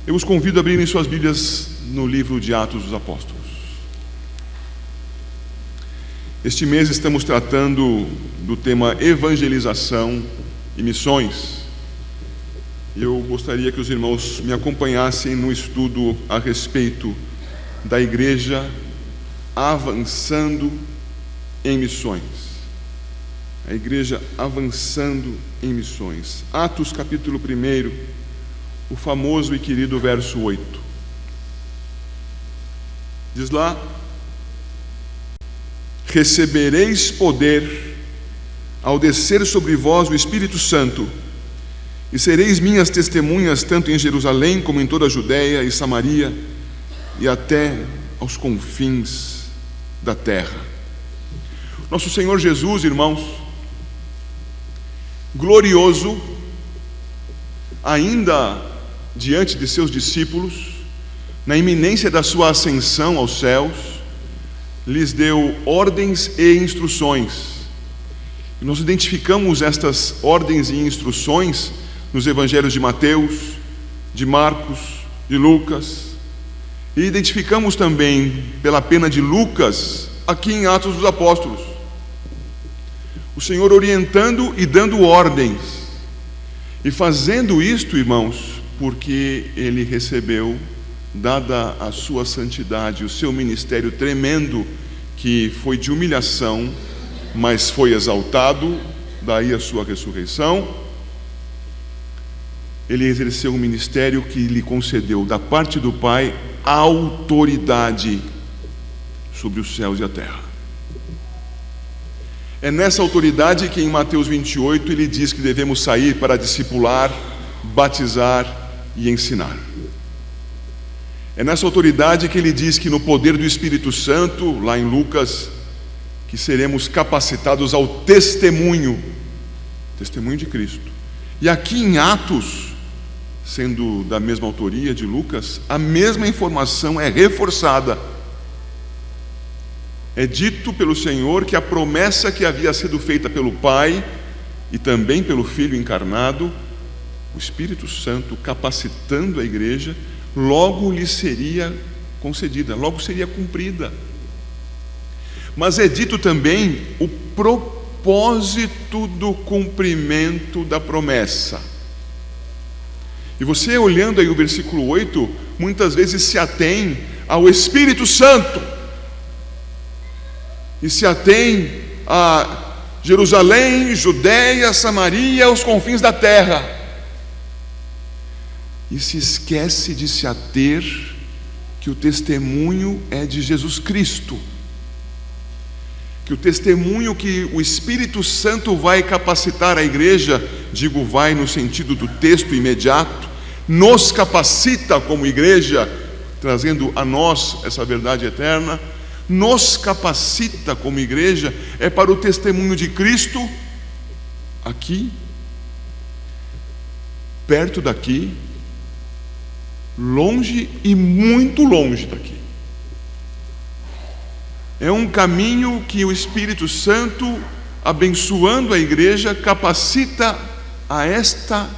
Eu os convido a abrirem suas Bíblias no livro de Atos dos Apóstolos. Este mês estamos tratando do tema evangelização e missões. Eu gostaria que os irmãos me acompanhassem no estudo a respeito da igreja avançando em missões. A igreja avançando em missões. Atos capítulo 1, o famoso e querido verso 8. Diz lá: recebereis poder ao descer sobre vós o Espírito Santo, e sereis minhas testemunhas tanto em Jerusalém como em toda a Judéia e Samaria e até aos confins da terra. Nosso Senhor Jesus, irmãos, glorioso, ainda diante de seus discípulos, na iminência da sua ascensão aos céus, lhes deu ordens e instruções. E nós identificamos estas ordens e instruções nos evangelhos de Mateus, de Marcos, de Lucas, e identificamos também pela pena de Lucas aqui em Atos dos Apóstolos. O Senhor orientando e dando ordens, e fazendo isto, irmãos, porque Ele recebeu, dada a sua santidade, o seu ministério tremendo, que foi de humilhação, mas foi exaltado, daí a sua ressurreição. Ele exerceu um ministério que lhe concedeu, da parte do Pai, autoridade sobre os céus e a terra. É nessa autoridade que em Mateus 28 ele diz que devemos sair para discipular, batizar e ensinar. É nessa autoridade que ele diz que no poder do Espírito Santo, lá em Lucas, que seremos capacitados ao testemunho de Cristo. E aqui em Atos, sendo da mesma autoria de Lucas, a mesma informação é reforçada. É dito pelo Senhor que a promessa que havia sido feita pelo Pai e também pelo Filho encarnado, o Espírito Santo capacitando a igreja, logo lhe seria concedida, logo seria cumprida. Mas é dito também o propósito do cumprimento da promessa. E você, olhando aí o versículo 8, muitas vezes se atém ao Espírito Santo, e se atém a Jerusalém, Judéia, Samaria, aos confins da terra, e se esquece de se ater que o testemunho é de Jesus Cristo, que o testemunho que o Espírito Santo vai capacitar a igreja, digo vai no sentido do texto imediato, nos capacita como igreja, trazendo a nós essa verdade eterna, nos capacita como igreja, é para o testemunho de Cristo, aqui, perto daqui, longe e muito longe daqui. É um caminho que o Espírito Santo, abençoando a igreja, capacita a esta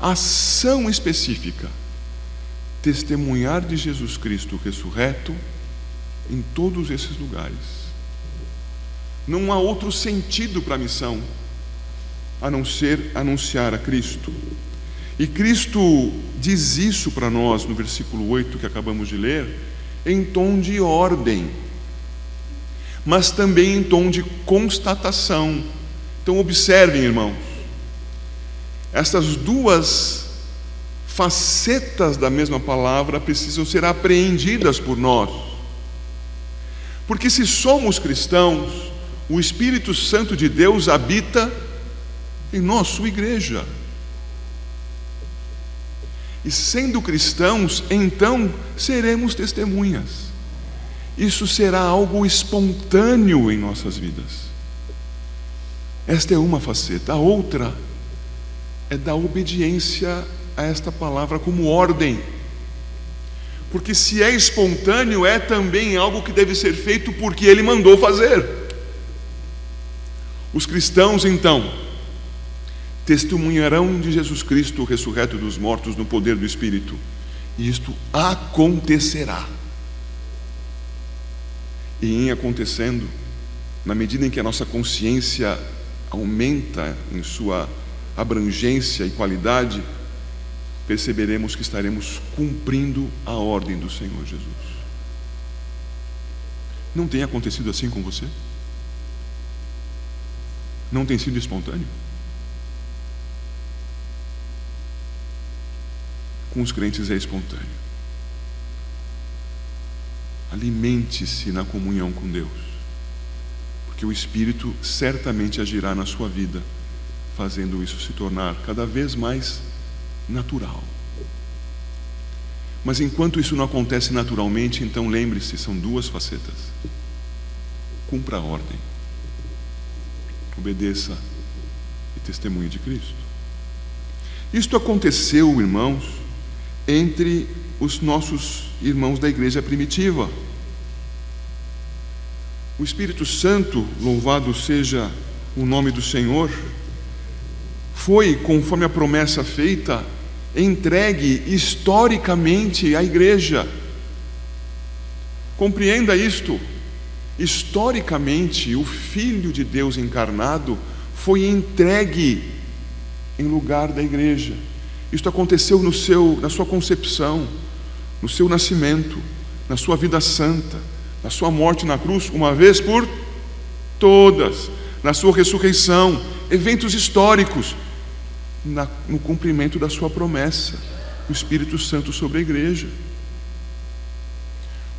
ação específica: testemunhar de Jesus Cristo ressurreto em todos esses lugares. Não há outro sentido para a missão a não ser anunciar a Cristo. E Cristo diz isso para nós no versículo 8 que acabamos de ler, em tom de ordem, mas também em tom de constatação. Então observem, irmãos, essas duas facetas da mesma palavra precisam ser apreendidas por nós. Porque se somos cristãos, o Espírito Santo de Deus habita em nós, sua igreja. E sendo cristãos, então seremos testemunhas. Isso será algo espontâneo em nossas vidas. Esta é uma faceta. A outra é da obediência a esta palavra como ordem. Porque se é espontâneo, é também algo que deve ser feito porque Ele mandou fazer. Os cristãos, então, testemunharão de Jesus Cristo ressurreto dos mortos no poder do Espírito, E isto acontecerá. E em acontecendo, na medida em que a nossa consciência aumenta em sua abrangência e qualidade, perceberemos que estaremos cumprindo a ordem do Senhor Jesus. Não tem acontecido assim com você? Não tem sido espontâneo? Com os crentes é espontâneo. Alimente-se na comunhão com Deus, porque o Espírito certamente agirá na sua vida, fazendo isso se tornar cada vez mais natural. Mas enquanto isso não acontece naturalmente, então lembre-se, são duas facetas. Cumpra a ordem, obedeça e testemunhe de Cristo. Isto aconteceu, irmãos, entre os nossos irmãos da igreja primitiva. O Espírito Santo, louvado seja o nome do Senhor, foi, conforme a promessa feita, entregue historicamente à igreja. Compreenda isto. Historicamente, o Filho de Deus encarnado foi entregue em lugar da igreja. Isto aconteceu na sua concepção, no seu nascimento, na sua vida santa, na sua morte na cruz, uma vez por todas, na sua ressurreição, eventos históricos, no cumprimento da sua promessa, o Espírito Santo sobre a igreja.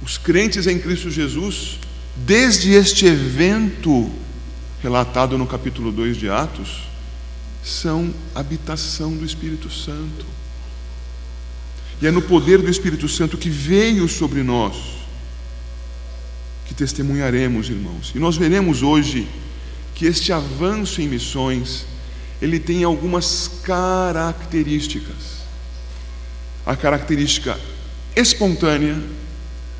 Os crentes em Cristo Jesus, desde este evento relatado no capítulo 2 de Atos, são habitação do Espírito Santo. E é no poder do Espírito Santo que veio sobre nós que testemunharemos, irmãos. E nós veremos hoje que este avanço em missões, ele tem algumas características. A característica espontânea,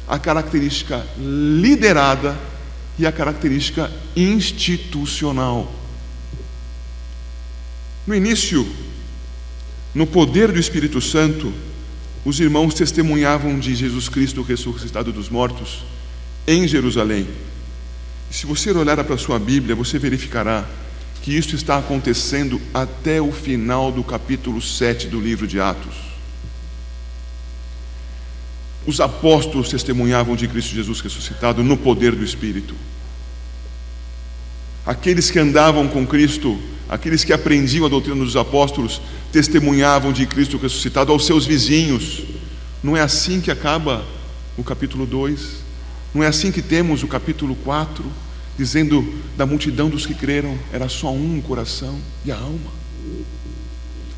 a característica liderada e a característica institucional. No início, no poder do Espírito Santo, os irmãos testemunhavam de Jesus Cristo ressuscitado dos mortos em Jerusalém. E se você olhar para a sua Bíblia, você verificará que isto está acontecendo até o final do capítulo 7 do livro de Atos. Os apóstolos testemunhavam de Cristo Jesus ressuscitado no poder do Espírito. Aqueles que andavam com Cristo, aqueles que aprendiam a doutrina dos apóstolos, testemunhavam de Cristo ressuscitado aos seus vizinhos. Não é assim que acaba o capítulo 2? Não é assim que temos o capítulo 4, dizendo da multidão dos que creram, era só um coração e a alma.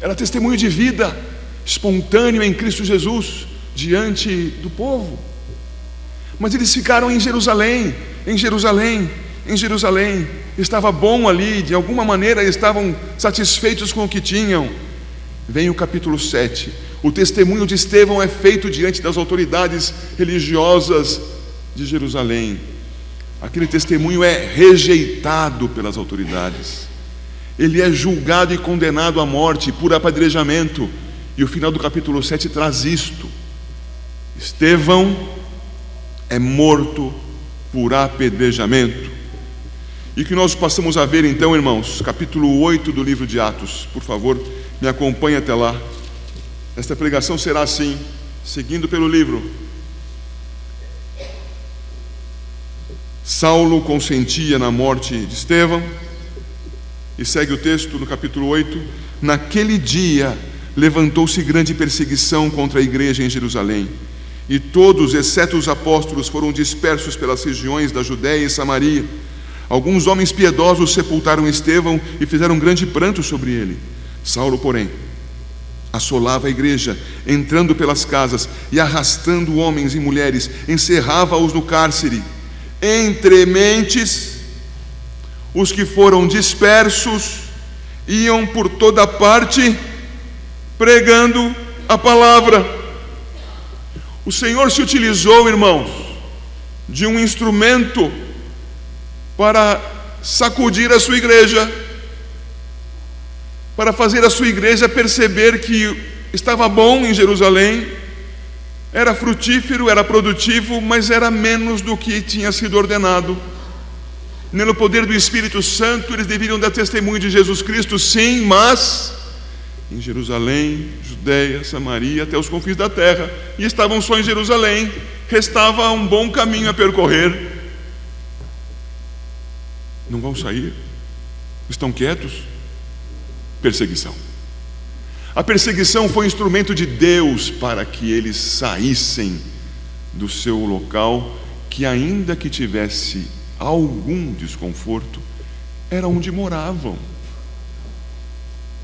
Era testemunho de vida, espontâneo em Cristo Jesus, diante do povo. Mas eles ficaram em Jerusalém. Estava bom ali, de alguma maneira estavam satisfeitos com o que tinham. Vem o capítulo 7. O testemunho de Estevão é feito diante das autoridades religiosas de Jerusalém. Aquele testemunho é rejeitado pelas autoridades. Ele é julgado e condenado à morte por apedrejamento. E o final do capítulo 7 traz isto: Estevão é morto por apedrejamento. E que nós passamos a ver então, irmãos, capítulo 8 do livro de Atos. Por favor, me acompanhe até lá. Esta pregação será assim, seguindo pelo livro. Saulo consentia na morte de Estevão. E segue o texto no capítulo 8. Naquele dia levantou-se grande perseguição contra a igreja em Jerusalém. E todos, exceto os apóstolos, foram dispersos pelas regiões da Judéia e Samaria. Alguns homens piedosos sepultaram Estevão e fizeram grande pranto sobre ele. Saulo, porém, assolava a igreja, entrando pelas casas e arrastando homens e mulheres, encerrava-os no cárcere. Entre mentes, os que foram dispersos iam por toda parte pregando a palavra. O Senhor se utilizou, irmãos, de um instrumento para sacudir a sua igreja, para fazer a sua igreja perceber que estava bom em Jerusalém, Era frutífero, era produtivo, mas era menos do que tinha sido ordenado. No poder do Espírito Santo, eles deveriam dar testemunho de Jesus Cristo, sim, mas em Jerusalém, Judeia, Samaria, até os confins da terra, e estavam só em Jerusalém, restava um bom caminho a percorrer. Não vão sair? Estão quietos? Perseguição. A perseguição foi instrumento de Deus para que eles saíssem do seu local, que ainda que tivesse algum desconforto, era onde moravam.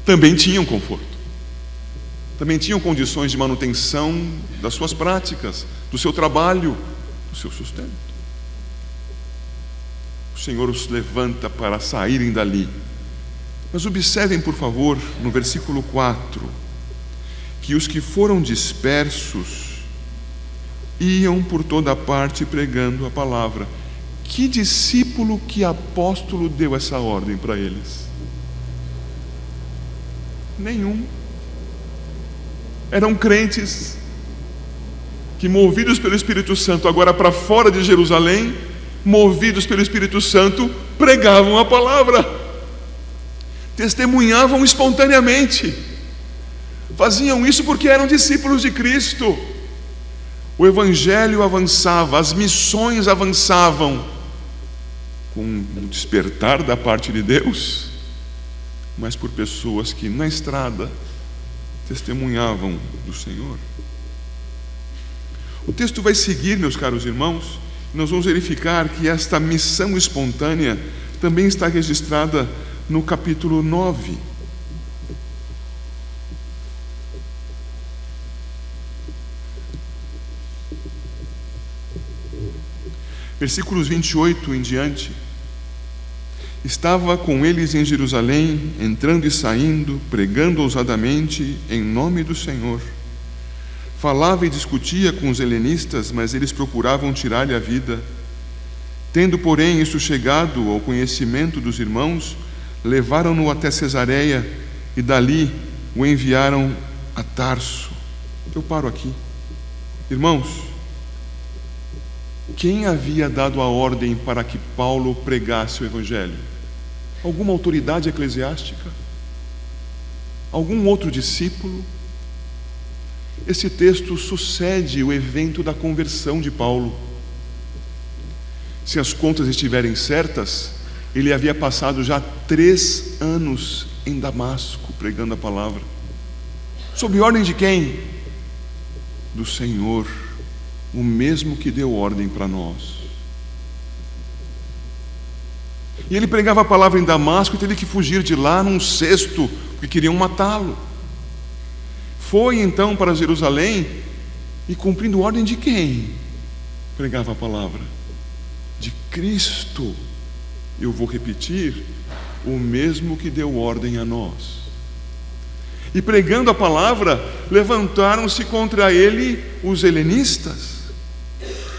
Também tinham conforto, também tinham condições de manutenção das suas práticas, do seu trabalho, do seu sustento. O Senhor os levanta para saírem dali. Mas observem, por favor, no versículo 4, que os que foram dispersos iam por toda parte pregando a palavra. Que discípulo, que apóstolo deu essa ordem para eles? Nenhum. Eram crentes que, movidos pelo Espírito Santo, agora para fora de Jerusalém, movidos pelo Espírito Santo, pregavam a palavra, testemunhavam espontaneamente, faziam isso porque eram discípulos de Cristo. O Evangelho avançava, as missões avançavam, com um despertar da parte de Deus, mas por pessoas que na estrada testemunhavam do Senhor. O texto vai seguir, meus caros irmãos, e nós vamos verificar que esta missão espontânea também está registrada no capítulo 9. Versículos 28 em diante. Estava com eles em Jerusalém, entrando e saindo, pregando ousadamente em nome do Senhor. Falava e discutia com os helenistas, mas eles procuravam tirar-lhe a vida. Tendo, porém, isso chegado ao conhecimento dos irmãos, levaram-no até Cesareia e dali o enviaram a Tarso. Eu paro aqui. Irmãos, quem havia dado a ordem para que Paulo pregasse o Evangelho? Alguma autoridade eclesiástica? Algum outro discípulo? Esse texto sucede o evento da conversão de Paulo. Se as contas estiverem certas, ele havia passado já 3 anos em Damasco pregando a palavra. Sob ordem de quem? Do Senhor, o mesmo que deu ordem para nós. E ele pregava a palavra em Damasco e teve que fugir de lá num cesto, porque queriam matá-lo. Foi então para Jerusalém e, cumprindo ordem de quem? Pregava a palavra de Cristo. Eu vou repetir: o mesmo que deu ordem a nós. E pregando a palavra, levantaram-se contra ele os helenistas.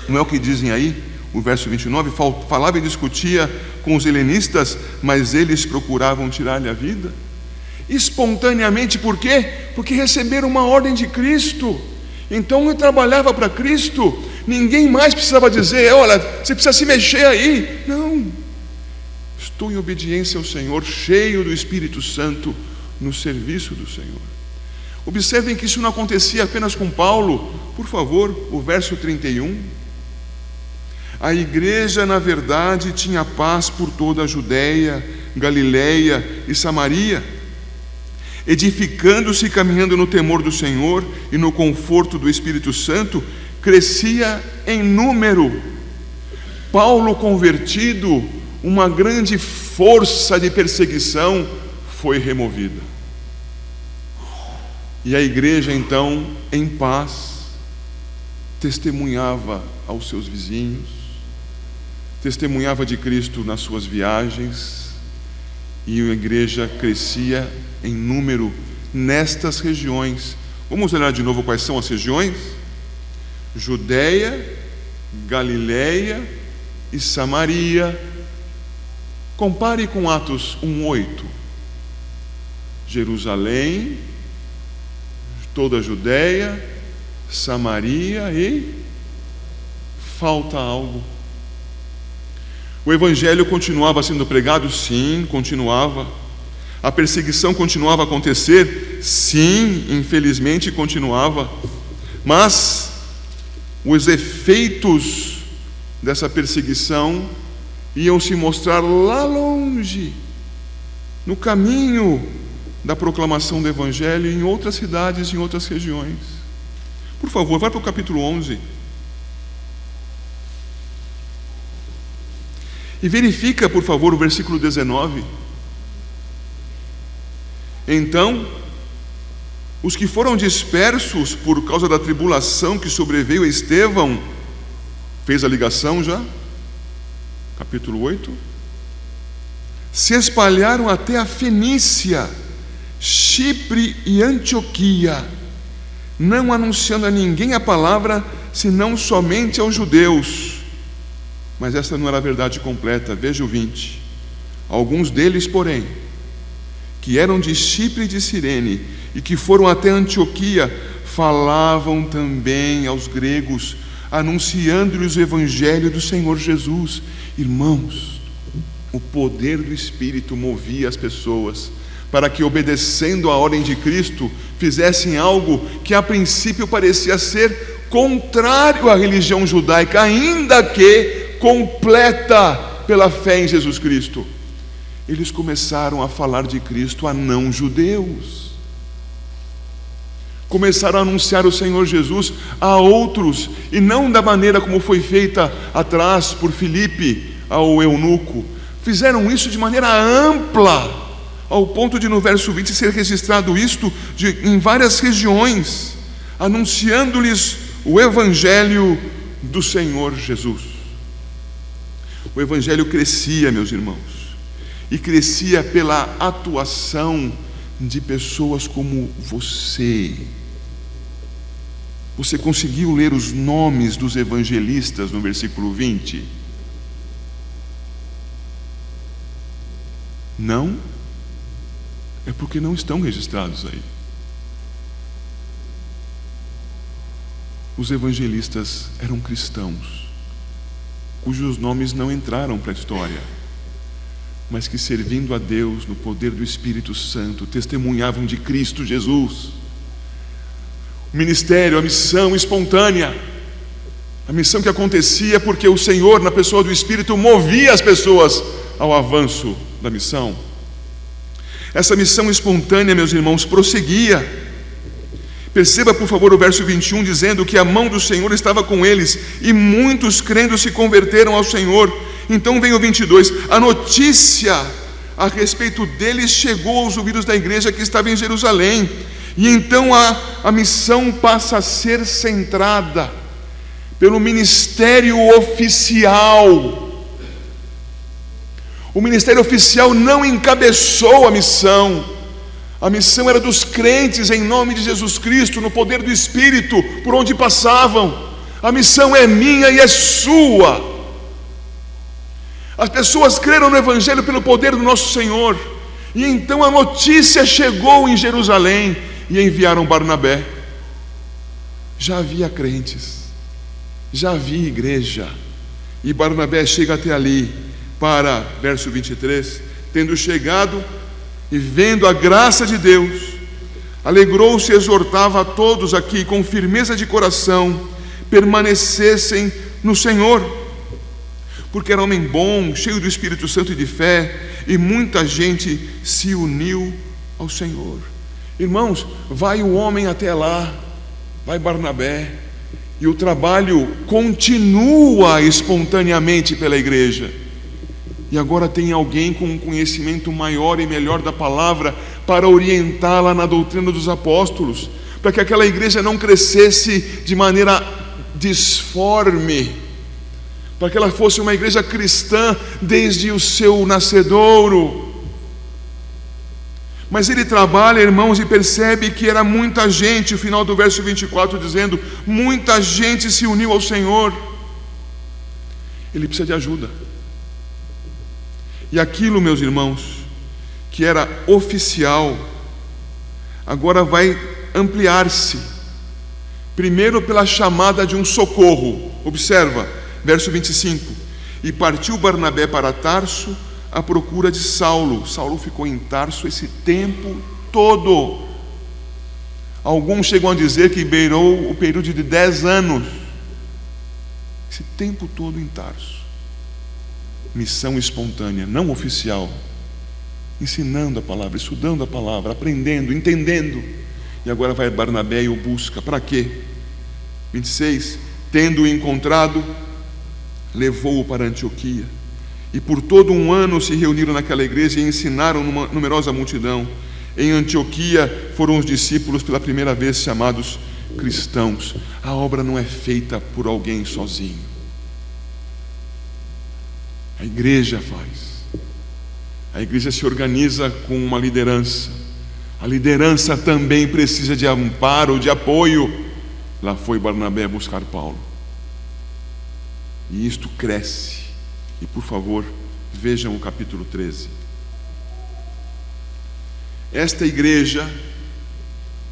Não é o que dizem aí, o verso 29, falava e discutia com os helenistas, mas eles procuravam tirar-lhe a vida. Espontaneamente, por quê? Porque receberam uma ordem de Cristo. Então ele trabalhava para Cristo. Ninguém mais precisava dizer: olha, você precisa se mexer aí. Não. Estou em obediência ao Senhor, cheio do Espírito Santo, no serviço do Senhor. Observem que isso não acontecia apenas com Paulo. Por favor, o verso 31. A igreja, na verdade, tinha paz por toda a Judeia, Galileia e Samaria, edificando-se e caminhando no temor do Senhor e no conforto do Espírito Santo, crescia em número. Paulo convertido, uma grande força de perseguição foi removida. E a igreja, então, em paz, testemunhava aos seus vizinhos, testemunhava de Cristo nas suas viagens, e a igreja crescia em número nestas regiões. Vamos olhar de novo quais são as regiões: Judeia, Galileia e Samaria. Compare com Atos 1:8. Jerusalém, toda a Judeia, Samaria e falta algo. O evangelho continuava sendo pregado? Sim, continuava. A perseguição continuava a acontecer? Sim, infelizmente continuava. Mas os efeitos dessa perseguição iam se mostrar lá longe, no caminho da proclamação do evangelho em outras cidades, em outras regiões. Por favor, vai para o capítulo 11. E verifica, por favor, o versículo 19. Então, os que foram dispersos por causa da tribulação que sobreveio a Estevão, fez a ligação já? Capítulo 8. Se espalharam até a Fenícia, Chipre e Antioquia, não anunciando a ninguém a palavra, senão somente aos judeus. Mas essa não era a verdade completa. Veja o 20. Alguns deles, porém, que eram de Chipre e de Cirene, e que foram até Antioquia, falavam também aos gregos, anunciando-lhes o evangelho do Senhor Jesus. Irmãos, o poder do Espírito movia as pessoas para que, obedecendo à ordem de Cristo, fizessem algo que a princípio parecia ser contrário à religião judaica, ainda que completa pela fé em Jesus Cristo. Eles começaram a falar de Cristo a não-judeus. Começaram a anunciar o Senhor Jesus a outros, e não da maneira como foi feita atrás por Filipe ao eunuco. Fizeram isso de maneira ampla, ao ponto de no verso 20 ser registrado isto em várias regiões, anunciando-lhes o evangelho do Senhor Jesus. O evangelho crescia, meus irmãos, e crescia pela atuação de pessoas como você. Você conseguiu ler os nomes dos evangelistas no versículo 20? Não? É porque não estão registrados aí. Os evangelistas eram cristãos, cujos nomes não entraram para a história, mas que, servindo a Deus no poder do Espírito Santo, testemunhavam de Cristo Jesus. O ministério, a missão espontânea, a missão que acontecia porque o Senhor, na pessoa do Espírito, movia as pessoas ao avanço da missão. Essa missão espontânea, meus irmãos, prosseguia. Perceba, por favor, o verso 21, dizendo que a mão do Senhor estava com eles, e muitos crendo se converteram ao Senhor. Então vem o 22, a notícia a respeito deles chegou aos ouvidos da igreja que estava em Jerusalém, e então a missão passa a ser centrada pelo ministério oficial. O ministério oficial não encabeçou a missão era dos crentes em nome de Jesus Cristo, no poder do Espírito, por onde passavam. A missão é minha e é sua. As pessoas creram no Evangelho pelo poder do nosso Senhor, e então a notícia chegou em Jerusalém, e enviaram Barnabé. Já havia crentes, já havia igreja, e Barnabé chega até ali para, verso 23, tendo chegado e vendo a graça de Deus, alegrou-se e exortava a todos aqui com firmeza de coração, permanecessem no Senhor, porque era homem bom, cheio do Espírito Santo e de fé, e muita gente se uniu ao Senhor. Irmãos, vai o homem até lá, vai Barnabé, e o trabalho continua espontaneamente pela igreja. E agora tem alguém com um conhecimento maior e melhor da palavra para orientá-la na doutrina dos apóstolos, para que aquela igreja não crescesse de maneira disforme, para que ela fosse uma igreja cristã desde o seu nascedouro. Mas ele trabalha, irmãos, e percebe que era muita gente, o final do verso 24 dizendo, muita gente se uniu ao Senhor. Ele precisa de ajuda. E aquilo, meus irmãos, que era oficial, agora vai ampliar-se Primeiro pela chamada de um socorro. Observa, verso 25. E partiu Barnabé para Tarso à procura de Saulo. Saulo ficou em Tarso esse tempo todo. Alguns chegam a dizer que beirou o período de 10 anos. Esse tempo todo em Tarso. Missão espontânea, não oficial. Ensinando a palavra, estudando a palavra, aprendendo, entendendo. E agora vai Barnabé e o busca. Para quê? 26. Tendo-o encontrado, levou-o para Antioquia. E por todo um ano se reuniram naquela igreja e ensinaram uma numerosa multidão. Em Antioquia foram os discípulos pela primeira vez chamados cristãos. A obra não é feita por alguém sozinho. A igreja faz. A igreja se organiza com uma liderança. A liderança também precisa de amparo, de apoio. Lá foi Barnabé buscar Paulo. E isto cresce. E por favor, vejam o capítulo 13. Esta igreja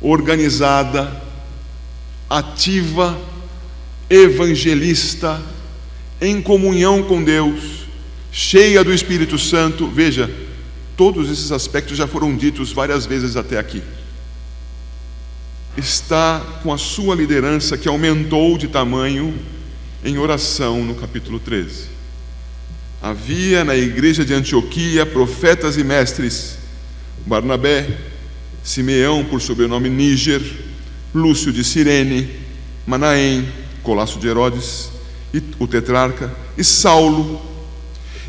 organizada, ativa, evangelista, em comunhão com Deus, cheia do Espírito Santo. Veja, todos esses aspectos já foram ditos várias vezes até aqui. Está com a sua liderança que aumentou de tamanho em oração no capítulo 13. Havia na igreja de Antioquia profetas e mestres: Barnabé, Simeão, por sobrenome Níger, Lúcio de Cirene, Manaém, Colasso de Herodes, o tetrarca, e Saulo.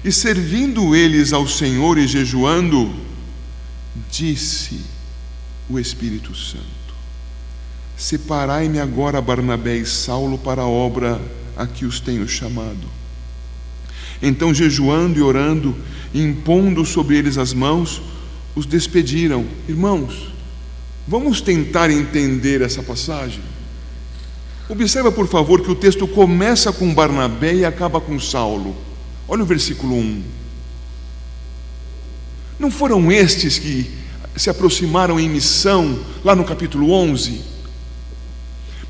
E servindo eles ao Senhor e jejuando, disse o Espírito Santo: separai-me agora Barnabé e Saulo para a obra a que os tenho chamado. Então, jejuando e orando, e impondo sobre eles as mãos, os despediram. Irmãos, vamos tentar entender essa passagem. Observa, por favor, que o texto começa com Barnabé e acaba com Saulo. Olha o versículo 1. Não foram estes que se aproximaram em missão lá no capítulo 11?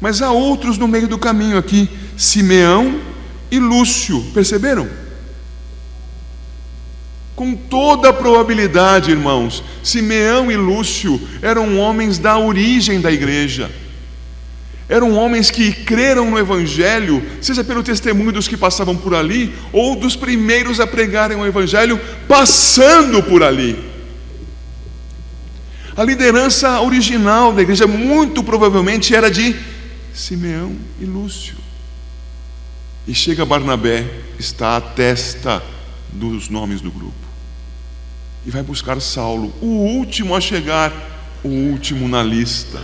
Mas há outros no meio do caminho aqui, Simeão e Lúcio, perceberam? Com toda a probabilidade, irmãos, Simeão e Lúcio eram homens da origem da igreja. Eram homens que creram no Evangelho, seja pelo testemunho dos que passavam por ali, ou dos primeiros a pregarem o Evangelho passando por ali. A liderança original da igreja muito provavelmente era de Simeão e Lúcio. E chega Barnabé, está à testa dos nomes do grupo, e vai buscar Saulo, o último a chegar, o último na lista.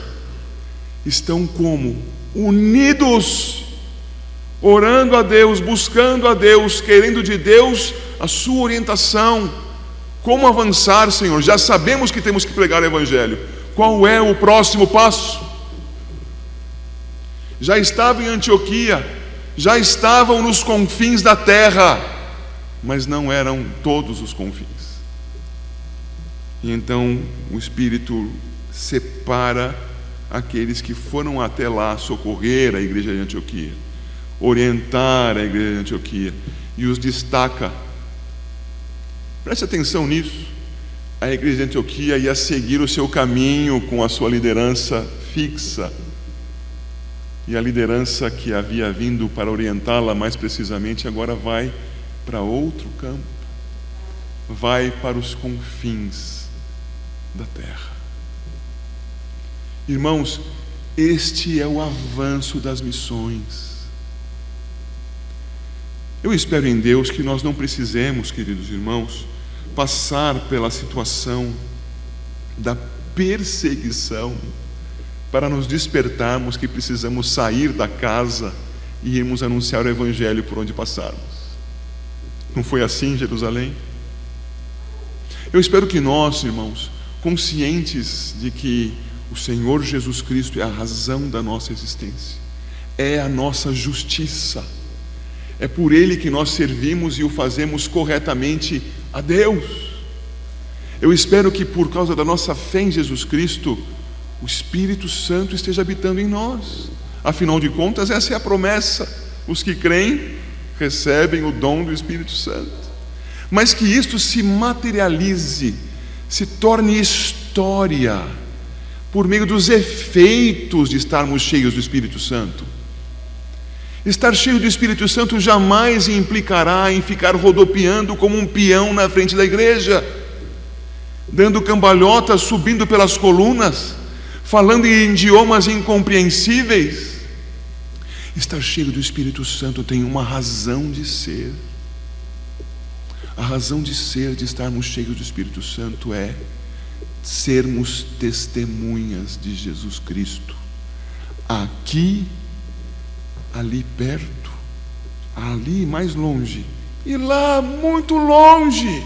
Estão como? Unidos, orando a Deus, buscando a Deus, querendo de Deus a sua orientação. Como avançar, Senhor? Já sabemos que temos que pregar o Evangelho. Qual é o próximo passo? Já estavam em Antioquia, já estavam nos confins da terra, mas não eram todos os confins. E então o Espírito separa aqueles que foram até lá socorrer a igreja de Antioquia, orientar a igreja de Antioquia, e os destaca. Preste atenção nisso. A igreja de Antioquia ia seguir o seu caminho com a sua liderança fixa, e a liderança que havia vindo para orientá-la mais precisamente agora vai para outro campo, vai para os confins da terra. Irmãos, este é o avanço das missões. Eu espero em Deus que nós não precisemos, queridos irmãos, passar pela situação da perseguição para nos despertarmos que precisamos sair da casa e irmos anunciar o Evangelho por onde passarmos. Não foi assim em Jerusalém? Eu espero que nós, irmãos, conscientes de que o Senhor Jesus Cristo é a razão da nossa existência, é a nossa justiça, é por Ele que nós servimos e o fazemos corretamente a Deus. Eu espero que por causa da nossa fé em Jesus Cristo, o Espírito Santo esteja habitando em nós, Afinal de contas, essa é a promessa: os que creem recebem o dom do Espírito Santo. Mas que isto se materialize, se torne história, por meio dos efeitos de estarmos cheios do Espírito Santo. Estar cheio do Espírito Santo jamais implicará em ficar rodopiando como um peão na frente da igreja, dando cambalhotas, subindo pelas colunas, falando em idiomas incompreensíveis. Estar cheio do Espírito Santo tem uma razão de ser. A razão de ser de estarmos cheios do Espírito Santo é sermos testemunhas de Jesus Cristo, aqui, ali perto, ali mais longe e lá muito longe.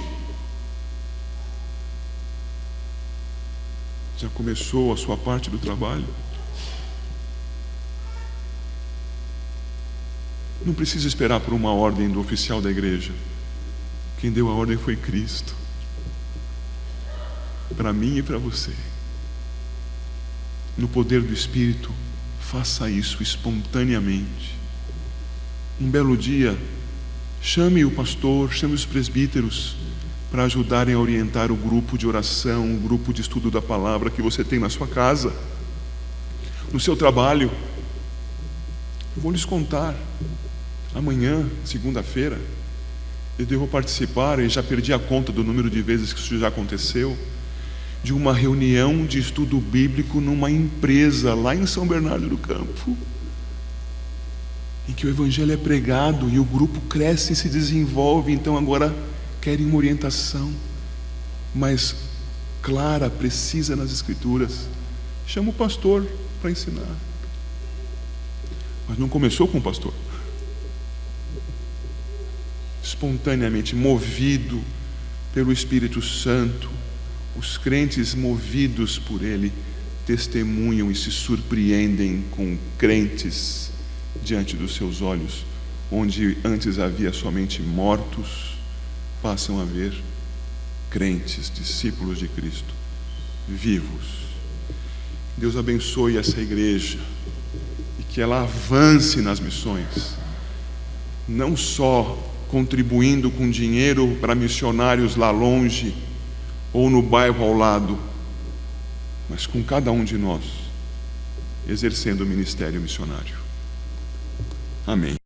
Já começou a sua parte do trabalho? Não precisa esperar por uma ordem do oficial da igreja. Quem deu a ordem foi Cristo, para mim e para você. No poder do Espírito, faça isso espontaneamente. Um belo dia, chame o pastor, chame os presbíteros para ajudarem a orientar o grupo de oração, o grupo de estudo da palavra que você tem na sua casa, no seu trabalho. Eu vou lhes contar. Amanhã, segunda-feira, eu devo participar, e já perdi a conta do número de vezes que isso já aconteceu, de uma reunião de estudo bíblico numa empresa lá em São Bernardo do Campo, em que o evangelho é pregado e o grupo cresce e se desenvolve. Então agora querem uma orientação mais clara, precisa nas Escrituras. Chama o pastor para ensinar. Mas não começou com o pastor. Espontaneamente, movido pelo Espírito Santo, os crentes movidos por Ele testemunham e se surpreendem com crentes diante dos seus olhos. Onde antes havia somente mortos, passam a ver crentes, discípulos de Cristo, vivos. Deus abençoe essa igreja e que ela avance nas missões, não só contribuindo com dinheiro para missionários lá longe ou no bairro ao lado, mas com cada um de nós exercendo o ministério missionário. Amém.